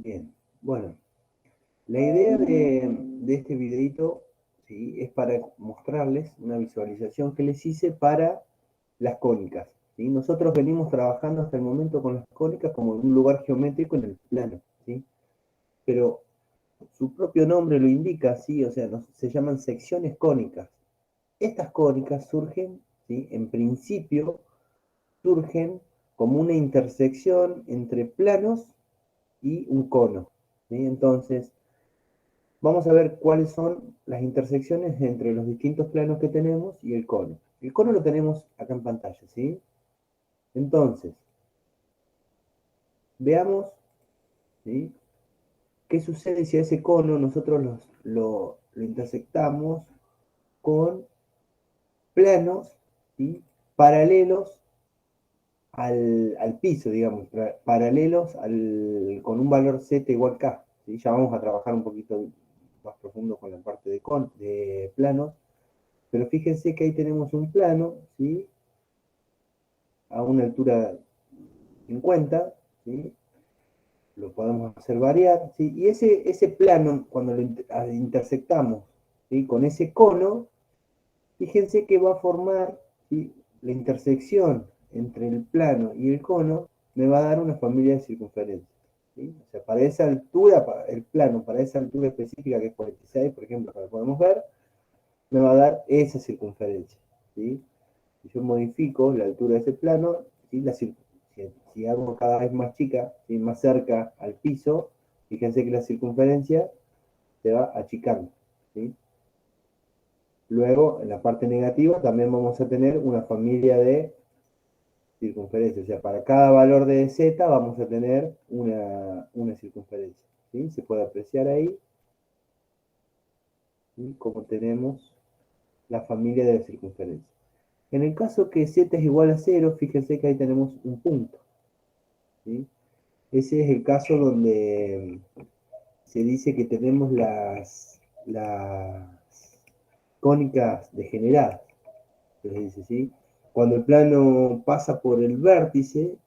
Bien, bueno, la idea de este videito, ¿sí?, es para mostrarles una visualización que les hice para las cónicas, ¿sí? Nosotros venimos trabajando hasta el momento con las cónicas como en un lugar geométrico en el plano, ¿sí? Pero su propio nombre lo indica, ¿sí? O sea, se llaman secciones cónicas. Estas cónicas surgen, ¿sí?, en principio, surgen como una intersección entre planos y un cono, ¿sí? Entonces, vamos a ver cuáles son las intersecciones entre los distintos planos que tenemos y el cono. El cono lo tenemos acá en pantalla, ¿sí? Entonces, veamos, ¿sí?, qué sucede si a ese cono nosotros lo intersectamos con planos, ¿sí?, paralelos al piso, digamos, paralelos con un valor z igual k, ¿sí? Ya vamos a trabajar un poquito más profundo con la parte de planos, pero fíjense que ahí tenemos un plano, ¿sí?, a una altura 50, ¿sí?, lo podemos hacer variar, ¿sí? Y ese plano, cuando lo intersectamos, ¿sí?, con ese cono, fíjense que va a formar, ¿sí?, la intersección entre el plano y el cono, me va a dar una familia de circunferencias, ¿sí? O sea, para esa altura, el plano, para esa altura específica que es 46, por ejemplo, que lo podemos ver, me va a dar esa circunferencia, ¿sí? Si yo modifico la altura de ese plano, ¿sí?, si hago cada vez más chica, ¿sí?, más cerca al piso, fíjense que la circunferencia se va achicando, ¿sí? Luego, en la parte negativa, también vamos a tener una familia de circunferencias. O sea, para cada valor de z vamos a tener una circunferencia, ¿sí? Se puede apreciar ahí, ¿sí?, como tenemos la familia de circunferencias. En el caso que z es igual a 0, fíjense que ahí tenemos un punto, ¿sí? Ese es el caso donde se dice que tenemos las cónicas degeneradas. Se dice, ¿sí? Cuando el plano pasa por el vértice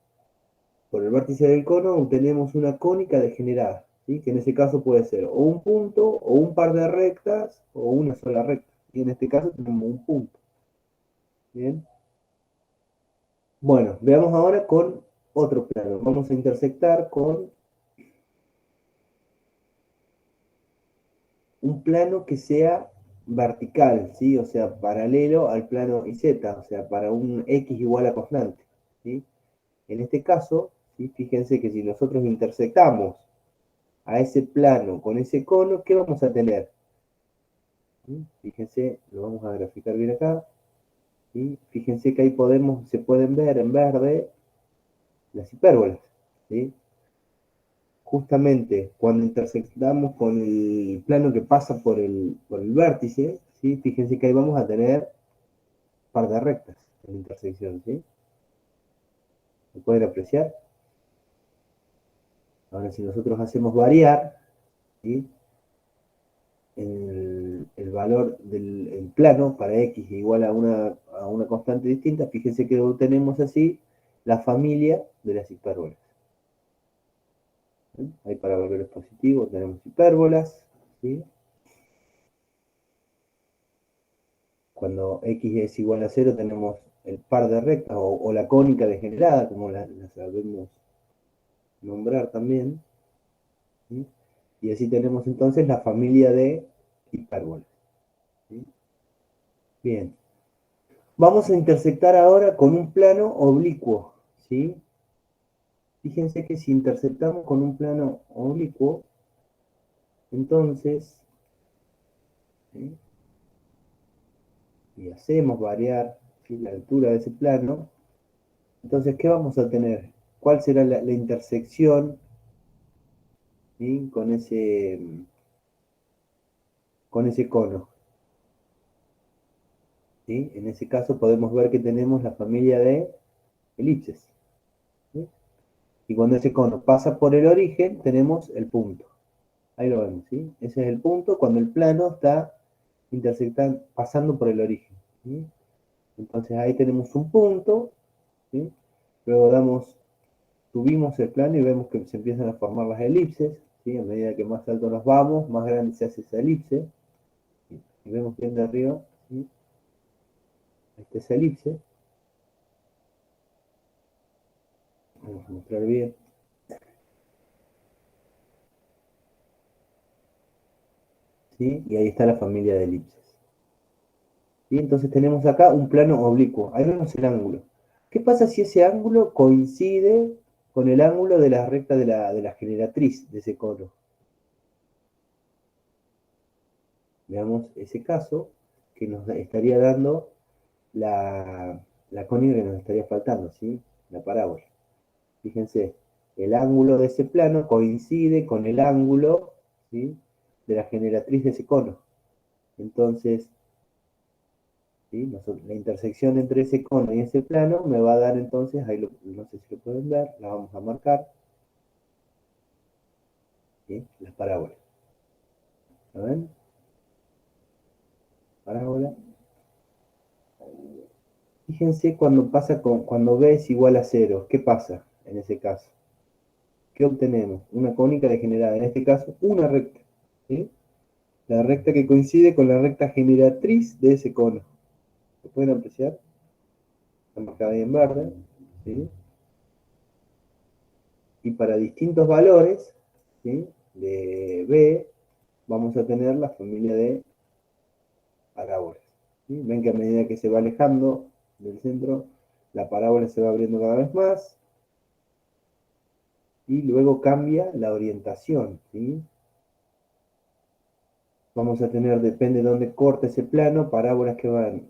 del cono, obtenemos una cónica degenerada, ¿sí?, que en ese caso puede ser o un punto, o un par de rectas, o una sola recta. Y en este caso tenemos un punto. Bien. Bueno, veamos ahora con otro plano. Vamos a intersectar con un plano que sea vertical, ¿sí? O sea, paralelo al plano YZ, o sea, para un X igual a constante, ¿sí? En este caso, ¿sí?, fíjense que si nosotros intersectamos a ese plano con ese cono, ¿qué vamos a tener? ¿Sí? Fíjense, lo vamos a graficar bien acá, ¿sí? Fíjense que ahí se pueden ver en verde las hipérbolas, ¿sí? Justamente cuando intersectamos con el plano que pasa por el vértice, ¿sí?, fíjense que ahí vamos a tener un par de rectas en la intersección, ¿sí? ¿Se pueden apreciar? Ahora, si nosotros hacemos variar, ¿sí?, el valor del plano para x igual a una constante distinta, fíjense que obtenemos así la familia de las hipérbolas. ¿Sí? Ahí para valores positivos tenemos hipérbolas, ¿sí? Cuando x es igual a 0 tenemos el par de rectas o la cónica degenerada, como la sabemos nombrar también, ¿sí? Y así tenemos entonces la familia de hipérbolas, ¿sí? Bien. Vamos a intersectar ahora con un plano oblicuo, ¿sí? Fíjense que si intersectamos con un plano oblicuo, entonces, ¿sí?, y hacemos variar, ¿sí?, la altura de ese plano, entonces, ¿qué vamos a tener? ¿Cuál será la intersección, ¿sí?, con ese cono? ¿Sí? En ese caso podemos ver que tenemos la familia de elipses, ¿sí? Y cuando ese cono pasa por el origen, tenemos el punto. Ahí lo vemos, ¿sí? Ese es el punto cuando el plano está pasando por el origen, ¿sí? Entonces ahí tenemos un punto, ¿sí? Luego damos subimos el plano y vemos que se empiezan a formar las elipses, ¿sí? A medida que más alto nos vamos, más grande se hace esa elipse. Y vemos bien de arriba, ¿sí? Esta es elipse. Vamos a mostrar bien. ¿Sí? Y ahí está la familia de elipses. Y entonces tenemos acá un plano oblicuo. Ahí vemos el ángulo. ¿Qué pasa si ese ángulo coincide con el ángulo de la recta de la generatriz de ese cono? Veamos ese caso que nos estaría dando la cónica que nos estaría faltando, ¿sí? La parábola. Fíjense, el ángulo de ese plano coincide con el ángulo, ¿sí? De la generatriz de ese cono. Entonces, ¿sí? La intersección entre ese cono y ese plano me va a dar entonces, ahí no sé si lo pueden ver, la vamos a marcar, ¿sí? Las parábolas. ¿Lo ven? Parábola. Fíjense cuando B es igual a 0, ¿qué pasa en ese caso? ¿Qué obtenemos? Una cónica degenerada, en este caso una recta, ¿sí? La recta que coincide con la recta generatriz de ese cono. ¿Lo pueden apreciar? Está marcada ahí en verde, ¿sí? Y para distintos valores, ¿sí? De B, vamos a tener la familia de parábolas, ¿sí? Ven que a medida que se va alejando del centro, la parábola se va abriendo cada vez más, y luego cambia la orientación, ¿sí? Vamos a tener, depende de dónde corte ese plano, parábolas que van,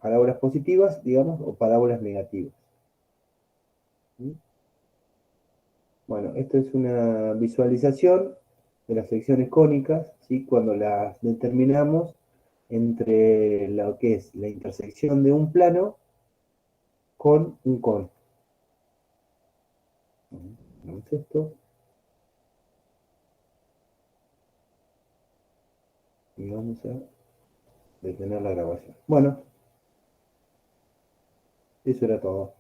parábolas positivas, digamos, o parábolas negativas. ¿Sí? Bueno, esto es una visualización de las secciones cónicas, ¿sí? Cuando las determinamos entre lo que es la intersección de un plano con un cono. Vamos esto y vamos a detener la grabación. Bueno, eso era todo.